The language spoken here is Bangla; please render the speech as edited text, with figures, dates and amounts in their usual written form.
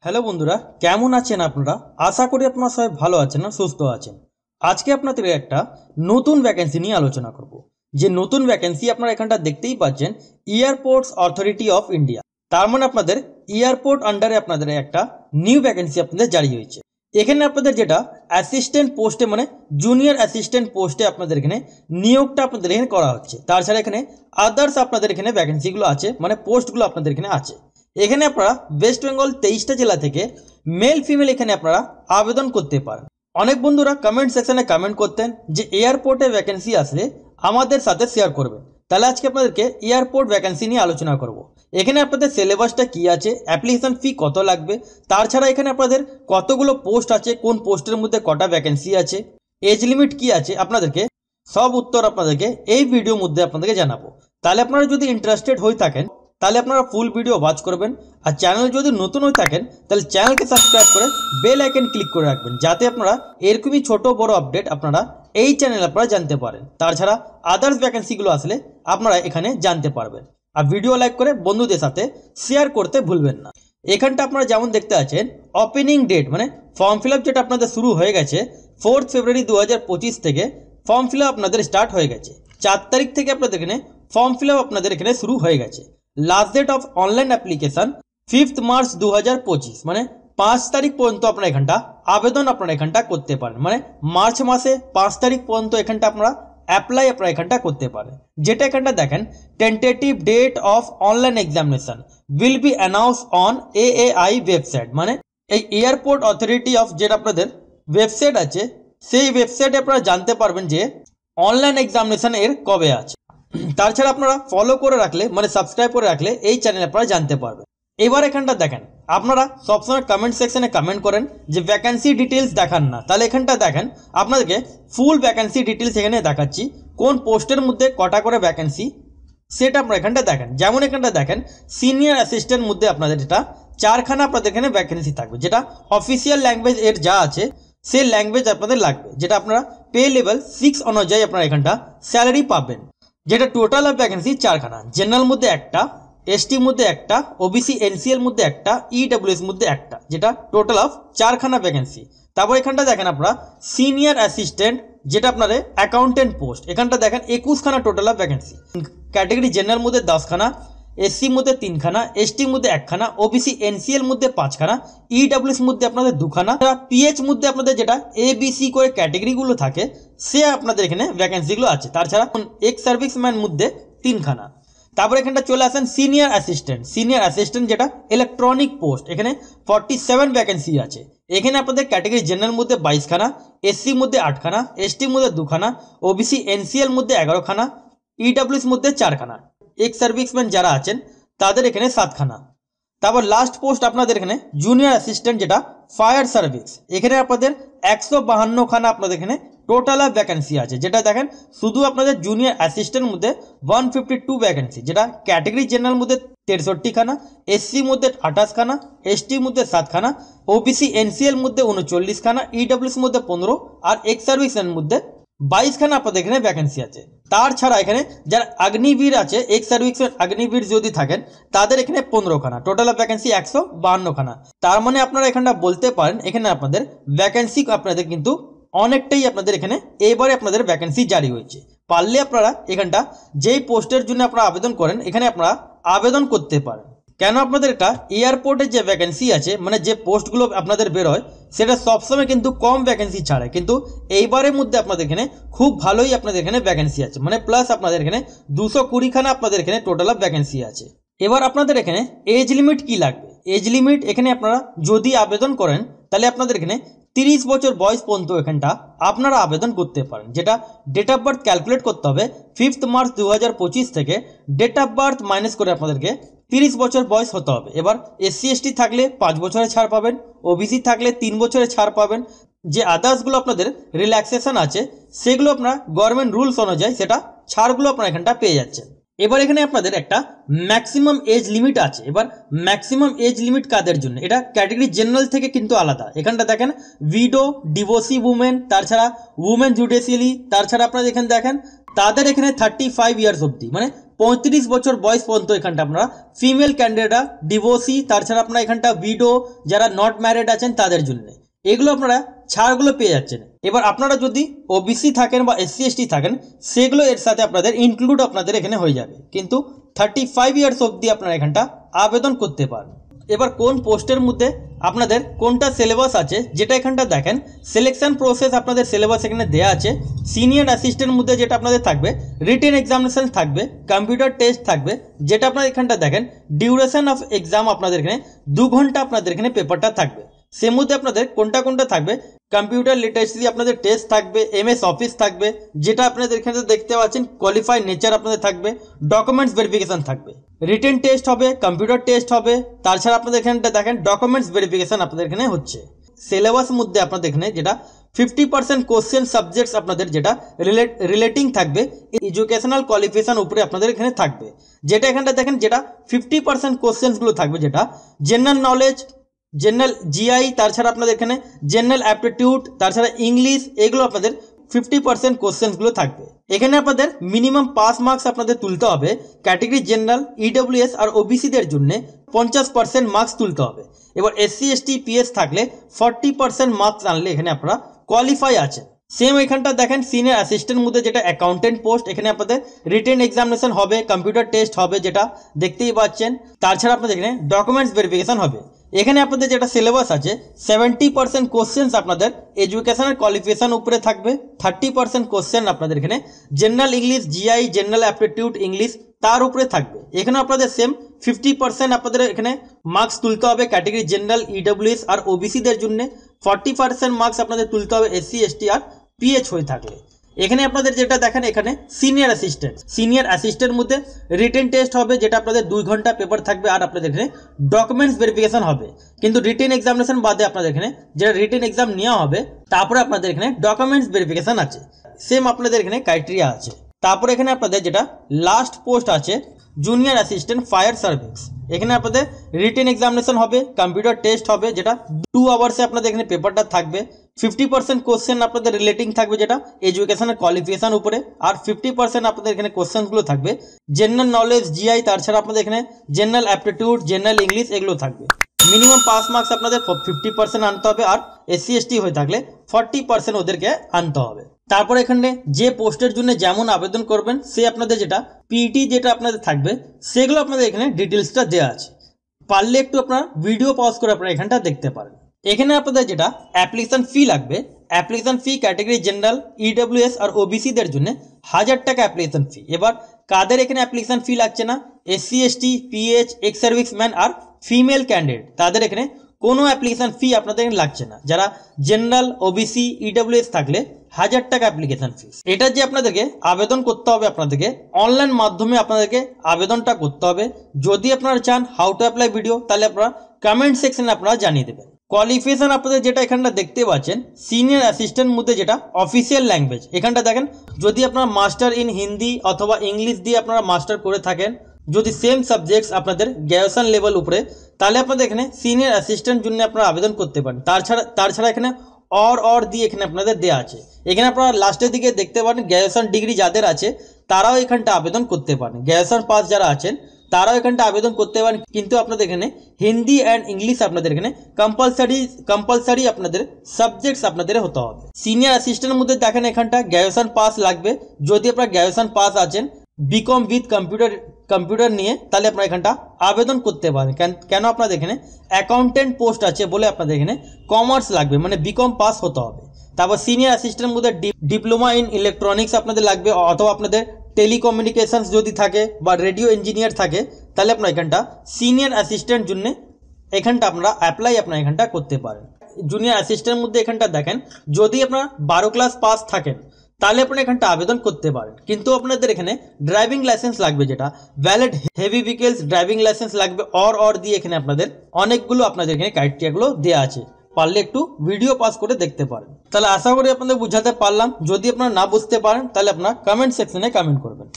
হ্যালো বন্ধুরা, কেমন আছেন আপনারা? আশা করি আপনারা সবাই ভালো আছেন আর সুস্থ আছেন। আজকে আপনাদের একটা নতুন ভ্যাকেন্সি নিয়ে আলোচনা করব। যে নতুন ভ্যাকেন্সি আপনারা এখানটা দেখতেই পাচ্ছেন, এয়ারপোর্টস অথরিটি অফ ইন্ডিয়া। তার মানে আপনাদের এয়ারপোর্ট আন্ডারে আপনাদের একটা নিউ ভ্যাকেন্সি আপনাদের জারি হয়েছে। এখানে আপনাদের যেটা অ্যাসিস্ট্যান্ট পোস্টে মানে জুনিয়র অ্যাসিস্ট্যান্ট পোস্টে আপনাদের এখানে নিয়োগটা আপনাদের এখানে করা হচ্ছে। তাছাড়া এখানে আদার্স আপনাদের এখানে ভ্যাকেন্সিগুলো আছে, মানে পোস্টগুলো আপনাদের এখানে আছে। এখানে আপনারা ওয়েস্ট বেঙ্গল 23টা জেলা থেকে মেল ফিমেল এখানে আপনারা আবেদন করতে পারেন। অনেক বন্ধুরা কমেন্ট সেকশনে কমেন্ট করতেন যে এয়ারপোর্টে ভ্যাকেন্সি আসলে আমাদের সাথে শেয়ার করবেন। তাহলে আজকে আপনাদেরকে এয়ারপোর্ট ভ্যাকেন্সি নিয়ে আলোচনা করব। এখানে আপনাদের সিলেবাসটা কি আছে, অ্যাপ্লিকেশন ফি কত লাগবে, তাছাড়া এখানে আপনাদের কতগুলো পোস্ট আছে, কোন পোস্টের মধ্যে কটা ভ্যাকেন্সি আছে, এজ লিমিট কি আছে, আপনাদেরকে সব উত্তর আপনাদেরকে এই ভিডিওর মধ্যে আপনাদেরকে জানাবো। তাহলে আপনারা যদি ইন্টারেস্টেড হয়ে থাকেন তাহলে আপনারা ফুল ভিডিও ওয়াচ করবেন। আর চ্যানেল যদি নতুন হয়ে থাকেন তাহলে চ্যানেলকে সাবস্ক্রাইব করে বেল আইকন ক্লিক করে রাখবেন, যাতে আপনারা এরকমই ছোট বড় আপডেট আপনারা এই চ্যানেলে আপনারা জানতে পারেন। তাছাড়া আদার্স ভ্যাকেন্সিগুলো আসলে আপনারা এখানে জানতে পারবেন। আর ভিডিও লাইক করে বন্ধুদের সাথে শেয়ার করতে ভুলবেন না। এখানটা আপনারা যেমন দেখতে আছেন, ওপেনিং ডেট মানে ফর্ম ফিল আপ যেটা আপনাদের শুরু হয়ে গেছে 4 ফেব্রুয়ারি 2025 থেকে ফর্ম ফিল আপ আপনাদের স্টার্ট হয়ে গেছে। 4 তারিখ থেকে আপনাদের এখানে ফর্ম ফিল আপ আপনাদের এখানে শুরু হয়ে গেছে। Last date of online application 5 March 2025, মানে 5 তারিখ পর্যন্ত আপনারা এখানটা আবেদন আপনারা এখানটা করতে পারেন। মানে মার্চ মাসে 5 তারিখ পর্যন্ত এখানটা আপনারা অ্যাপ্লাই আপনারা এখানটা করতে পারেন। যেটা এখানটা দেখেন, tentative date of online examination will be announce on AAI website. মানে এই এয়ারপোর্ট অথরিটি অফ যেটা আপনাদের ওয়েবসাইট আছে, সেই ওয়েবসাইটে আপনারা জানতে পারবেন যে অনলাইন এক্সামিনেশন এর কবে আছে। তাছাড়া আপনারা ফলো করে রাখলে মানে সাবস্ক্রাইব করে রাখলে এই চ্যানেলে আপনারা জানতে পারবেন। এবার এখানটা দেখেন, আপনারা সবসময় কমেন্ট সেকশনে কমেন্ট করেন যে ভ্যাকেন্সি ডিটেলস দেখান না। তাহলে এখানটা দেখেন, আপনাদেরকে ফুল ভ্যাকেন্সি ডিটেলস এখানে দেখাচ্ছি, কোন পোস্টের মধ্যে কটা করে ভ্যাকেন্সি সেটা আপনারা এখানটা দেখেন। যেমন এখানটা দেখেন, সিনিয়র অ্যাসিস্ট্যান্ট মধ্যে আপনাদের এটা 4খানা আপনাদের এখানে ভ্যাকেন্সি থাকবে। যেটা অফিসিয়াল ল্যাঙ্গুয়েজ এর যা আছে সেই ল্যাঙ্গুয়েজ আপনাদের লাগবে। যেটা আপনারা পে লেভেল 6 অনুযায়ী আপনারা এখানটা স্যালারি পাবেন। যেটা টোটাল অফ ভ্যাকেন্সি 4খানা, জেনারেল মধ্যে একটা, এসটি মধ্যে একটা, ওবিসি এনসিএল মধ্যে একটা, ইডব্লিউএস মধ্যে একটা, যেটা টোটাল অফ 4খানা ভ্যাকেন্সি। তারপর এখানটা দেখেন আপনারা সিনিয়র অ্যাসিস্ট্যান্ট, যেটা আপনাদের অ্যাকাউন্টেন্ট পোস্ট, এখানটা দেখেন 21খানা total of vacancy. Category general মধ্যে 10খানা, এসসি মধ্যে 3খানা, এসটি মধ্যে 1খানা, ওবিসি এনসিএল মধ্যে 5খানা, ইডব্লিউএস মধ্যে আপনাদের 2খানা, পিএইচ মধ্যে আপনাদের যেটা এবিসি করে ক্যাটেগরিগুলো থাকে সে আপনাদের এখানে ভ্যাকেন্সিগুলো আছে। তাছাড়া এক্স সার্ভিসম্যান মধ্যে 3খানা। তারপর এখানটা চলে আসেন সিনিয়র অ্যাসিস্ট্যান্ট যেটা ইলেকট্রনিক পোস্ট, এখানে 47 ভ্যাকেন্সি আছে। এখানে আপনাদের ক্যাটেগরি জেনারেল মধ্যে 22খানা, এসসি মধ্যে 8খানা, এসটি মধ্যে 2খানা, ওবিসি এনসিএল মধ্যে 11খানা, ইডব্লিউএস মধ্যে 4খানা, এক্স সার্ভিসম্যান যারা আছেন তাদের এখানে 7খানা। তারপর লাস্ট পোস্ট আপনাদের এখানে জুনিয়র অ্যাসিস্ট্যান্ট, যেটা ফায়ার সার্ভিস, এখানে আপনাদের 152খানা আপনাদের এখানে টোটাল অফ ভ্যাকেন্সি আছে। যেটা দেখেন শুধু আপনাদের জুনিয়র অ্যাসিস্ট্যান্ট মধ্যে 152 ভ্যাকেন্সি, যেটা ক্যাটেগরি জেনারেল মধ্যে 63খানা, এসসি মধ্যে 28খানা, এসটি মধ্যে 7খানা, ওবিসি এনসিএল মধ্যে 39খানা, ইডব্লিউএস মধ্যে 15 আর এক্স সার্ভিসম্যান মধ্যে 22খানা আপনাদের এখানে ভ্যাকেন্সি আছে। তার ছাড়া এখানে যারা অগ্নিবীর আছে, এক্স সার্ভিসম্যান অগ্নিবীর যদি থাকেন তাদের এখানে 15খানা, টোটাল অফ ভ্যাকেন্সি 152খানা। তার মানে আপনারা এখানটা বলতে পারেন এখানে আপনাদের ভ্যাকেন্সি আপনাদের কিন্তু অনেকটাই আপনাদের এখানে এবারে আপনাদের ভ্যাকেন্সি জারি হয়েছে। পারলে আপনারা এখানটা যেই পোস্টের জন্য আপনারা আবেদন করেন এখানে আপনারা আবেদন করতে পারেন। কেন আপনাদের এটা এয়ারপোর্টের যে ভ্যাকেন্সি আছে মানে যে পোস্টগুলো আপনাদের বেরোয় সেটা সবসময় কিন্তু কম ভ্যাকেন্সি ছাড়ে, কিন্তু এইবারের মধ্যে আপনাদের এখানে খুব ভালোই আপনাদের এখানে ভ্যাকেন্সি আছে। মানে প্লাস আপনাদের এখানে 220খানা আপনাদের এখানে টোটাল অফ ভ্যাকেন্সি আছে। এবার আপনাদের এখানে এজ লিমিট কি লাগবে, এজ লিমিট এখানে আপনারা যদি আবেদন করেন তাহলে আপনাদের এখানে 30 বছর বয়স পর্যন্ত এখানটা আপনারা আবেদন করতে পারেন। যেটা ডেট অফ বার্থ ক্যালকুলেট করতে হবে 5 মার্চ 2025 থেকে ডেট অফ বার্থ মাইনাস করে আপনাদেরকে 30 বছর বয়স হতে হবে। এবার এসসি এসটি থাকলে 5 বছরের ছাড় পাবেন, ওবিসি থাকলে 3 বছরের ছাড় পাবেন। যে আদার্সগুলো আপনাদের রিল্যাক্সেশন আছে সেগুলো আপনার গভর্নমেন্ট রুলস অনুযায়ী সেটা ছাড়গুলো আপনারা এখানটা পেয়ে যাচ্ছেন। এবার এখানে আপনাদের একটা ম্যাক্সিমাম এজ লিমিট আছে। এবার ম্যাক্সিমাম এজ লিমিট কাদের জন্য, এটা ক্যাটেগরি জেনারেল থেকে কিন্তু আলাদা। এখানটা দেখেন উইডো, ডিভোর্সি উমেন, তাছাড়া উমেন জুডিশিয়ালি, তাছাড়া আপনারা এখানে দেখেন তাদের এখানে 35 ইয়ার্স অবধি মানে 35 বছর বয়স পর্যন্ত এখানটা আপনারা ফিমেল ক্যান্ডিডেটরা, ডিভোর্সি, তাছাড়া আপনারা এখানটা উইডো যারা নট ম্যারিড আছেন তাদের জন্য এগুলো আপনারা ছাড়গুলো পেয়ে যাচ্ছেন। এবার আপনারা যদি ওবিসি থাকেন বা এসসি এসটি থাকেন সেগুলো এর সাথে আপনাদের ইনক্লুড আপনাদের এখানে হয়ে যাবে, কিন্তু 35 ইয়ার্স অবধি আপনারা এখানটা আবেদন করতে পারেন। এবার কোন পোস্টের মধ্যে আপনাদের কোনটা সিলেবাস আছে যেটা এখানটা দেখেন, সিলেকশন প্রসেস আপনাদের সিলেবাস এখানে দেওয়া আছে। সিনিয়র অ্যাসিস্ট্যান্ট মধ্যে যেটা আপনাদের থাকবে রিটেন এক্সামিনেশন থাকবে, কম্পিউটার টেস্ট থাকবে, যেটা আপনারা এখানটা দেখেন ডিউরেশন অফ এক্সাম আপনাদের এখানে 2 ঘন্টা আপনাদের এখানে পেপারটা থাকবে। সে মধ্যে আপনাদের কোনটা কোনটা থাকবে, কম্পিউটার লিটারেসি আপনাদের টেস্ট থাকবে, এমএস অফিস থাকবে, যেটা আপনাদের এখানে দেখতে পাচ্ছেন কোয়ালিফাইড নেচার আপনাদের থাকবে, ডকুমেন্টস ভেরিফিকেশন থাকবে, রিটেন টেস্ট হবে, কম্পিউটার টেস্ট হবে, তাছাড়া আপনাদের এখানটা দেখেন ডকুমেন্টস ভেরিফিকেশন আপনাদের এখানে হচ্ছে। সিলেবাস মধ্যে আপনাদের এখানে যেটা 50% কোশ্চেন সাবজেক্টস আপনাদের যেটা রিলেটিং থাকবে এডুকেশনাল কোয়ালিফিকেশন উপরে আপনাদের এখানে থাকবে, যেটা এখানটা দেখেন যেটা 50% কোশ্চেন্সগুলো থাকবে যেটা জেনারেল নলেজ, জেনারেল জিআই, তাছাড়া আপনাদের এখানে জেনারেল অ্যাপটিটিউড, তাছাড়া ইংলিশ, এগুলো আপনাদের 50% কোশ্চেন্সগুলো থাকবে। এখানে আপনাদের মিনিমাম পাস মার্কস আপনাদের তুলতে হবে। ক্যাটেগরি জেনারেল, ইডব্লিউএস আর ওবিসিদের জন্য 50% মার্কস তুলতে হবে। এবার এসসি এসটি পিএস থাকলে 40% মার্কস আনলে এখানে আপনারা কোয়ালিফাই আছেন। সেম এখানটা দেখেন সিনিয়র অ্যাসিস্ট্যান্ট মধ্যে যেটা অ্যাকাউন্টেন্ট পোস্ট, এখানে আপনাদের রিটেন এক্সামিনেশন হবে, কম্পিউটার টেস্ট হবে যেটা দেখতেই পাচ্ছেন, তাছাড়া আপনাদের এখানে ডকুমেন্টস ভেরিফিকেশন হবে। এখানে আপনাদের যেটা সিলেবাস আছে 70% কোশ্চেন্স আপনাদের এডুকেশনাল কোয়ালিফিকেশন উপরে থাকবে, 30% কোশ্চেন আপনাদের এখানে general English, GI, general aptitude English তার উপরে থাকবে। এখানে আপনাদের সেম 50% আপনাদের এখানে মার্কস তুলতে হবে ক্যাটেগরি জেনারেল, ইডব্লিউএস আর ওবিসিদের জন্য, 40% মার্কস আপনাদের তুলতে হবে এসসি এসটি আর পিএইচ হয়ে থাকলে। এখানে আপনাদের যেটা দেখেন এখানে সিনিয়র অ্যাসিস্ট্যান্ট মধ্যে রিটেন টেস্ট হবে, যেটা আপনাদের 2 ঘন্টা পেপার থাকবে, আর আপনাদের এখানে ডকুমেন্টস ভেরিফিকেশন হবে। কিন্তু রিটেন এক্সামিনেশন বাদে আপনাদের এখানে যেটা রিটেন এক্সাম নেওয়া হবে তারপরে আপনাদের এখানে ডকুমেন্টস ভেরিফিকেশন আছে। সেম আপনাদের এখানে ক্রাইটেরিয়া আছে। তারপরে এখানে আপনাদের যেটা লাস্ট পোস্ট আছে জুনিয়র অ্যাসিস্ট্যান্ট ফায়ার সার্ভিস, এখানে আপনাদের রিটেন এক্সামিনেশন হবে, কম্পিউটার টেস্ট হবে, যেটা 2 আওয়ার্সে আপনাদের এখানে পেপারটা থাকবে। 50% কোশ্চেন আপনাদের রিলেটিং থাকবে যেটা এডুকেশনের কোয়ালিফিকেশন উপরে, আর 50% আপনাদের এখানে কোশ্চেনগুলো থাকবে জেনারেল নলেজ, জিআই, তাছাড়া আপনাদের এখানে জেনারেল অ্যাপটিটিউড, জেনারেল ইংলিশ, এগুলো থাকবে। মিনিমাম পাস মার্কস আপনাদের 50% আনতে হবে, আর এসসি এসটি হয়ে থাকলে 40% ওদেরকে আনতে হবে। তারপর এখানে যে পোস্টের জন্য যেমন আবেদন করবেন সে আপনাদের যেটা পিটি যেটা আপনাদের থাকবে সেগুলো আপনাদের এখানে ডিটেলসটা দেওয়া আছে। পারলে একটু আপনারা ভিডিও পজ করে আপনারা এখানটা দেখতে পারেন। এখানে আপনাদের যেটা অ্যাপ্লিকেশন ফি লাগবে, application fee category general, EWS আর ওবিসিদের জন্য 1000 টাকা অ্যাপ্লিকেশন ফি। এবার কাদের এখানে অ্যাপ্লিকেশন ফি লাগছে না, SC ST, PH, ex serviceman আর ফিমেল ক্যান্ডিডেট তাদের এখানে কোনো অ্যাপ্লিকেশন ফি আপনাদের এখানে লাগছে না। যারা জেনারেল, ওবিসি, ইডব্লিউএস থাকলে 1000 টাকা অ্যাপ্লিকেশন ফিস। এটা যে আপনাদেরকে আবেদন করতে হবে, আপনাদেরকে অনলাইন মাধ্যমে আপনাদেরকে আবেদনটা করতে হবে। যদি আপনারা চান হাউ টু অ্যাপ্লাই ভিডিও তাহলে আপনারা কমেন্ট সেকশনে আপনারা জানিয়ে দেবেন। কোয়ালিফিকেশন আপনাদের যেটা এখানটা দেখতে পাচ্ছেন সিনিয়র অ্যাসিস্ট্যান্ট মধ্যে যেটা অফিসিয়াল ল্যাঙ্গুয়েজ, এখানটা দেখেন যদি আপনারা মাস্টার ইন হিন্দি অথবা ইংলিশ দিয়ে আপনারা মাস্টার করে থাকেন, যদি সেম সাবজেক্টস আপনাদের গ্র্যাজুয়েশন লেভেল উপরে, তাহলে আপনাদের এখানে সিনিয়র অ্যাসিস্ট্যান্ট জন্য আপনারা আবেদন করতে পারেন। তাছাড়া এখানে অর দিয়ে এখানে আপনাদের দেওয়া আছে। এখানে আপনারা লাস্টের দিকে দেখতে পারেন গ্র্যাজুয়েশন ডিগ্রি যাদের আছে তারাও এখানটা আবেদন করতে পারেন, গ্র্যাজুয়েশন পাস যারা আছেন তারাও এখানটা আবেদন করতে পারেন। কিন্তু আপনাদের এখানে হিন্দি অ্যান্ড ইংলিশ আপনাদের এখানে কম্পালসারি আপনাদের সাবজেক্টস আপনাদের হতে হবে। সিনিয়র অ্যাসিস্ট্যান্টের মধ্যে দেখেন এখানটা গ্র্যাজুয়েশন পাস লাগবে। যদি আপনারা গ্র্যাজুয়েশন পাস আছেন বিকম উইথ কম্পিউটার নিয়ে তাহলে আপনারা এখানটা আবেদন করতে পারেন। কেন আপনাদের এখানে অ্যাকাউন্টেন্ট পোস্ট আছে বলে আপনাদের এখানে কমার্স লাগবে, মানে বিকম পাস হতে হবে। তারপর সিনিয়র অ্যাসিস্ট্যান্টের মধ্যে ডিপ্লোমা ইন ইলেকট্রনিক্স আপনাদের লাগবে, অথবা আপনাদের টেলিকমিউনিকেশনস যদি থাকে বা রেডিও ইঞ্জিনিয়ার থাকে তাহলে আপনারা এখানটা সিনিয়র অ্যাসিস্ট্যান্ট জন্য এখানটা আপনারা অ্যাপ্লাই আপনারা এখানটা করতে পারেন। জুনিয়র অ্যাসিস্ট্যান্টের মধ্যে এখানটা দেখেন যদি আপনারা 12 ক্লাস পাস থাকেন তাহলে আপনারা এখানটা আবেদন করতে পারেন। কিন্তু আপনাদের এখানে ড্রাইভিং লাইসেন্স লাগবে, যেটা valid heavy vehicles driving licence লাগবে। অর দিয়ে এখানে আপনাদের অনেকগুলো আপনাদের এখানে ক্রাইটেরিয়াগুলো দেওয়া আছে, পারলে একটু ভিডিও পাস করে দেখতে পারেন। তাহলে আশা করি আপনাদের বুঝাতে পারলাম। যদি আপনারা না বুঝতে পারেন তাহলে আপনারা কমেন্ট সেকশনে কমেন্ট করবেন।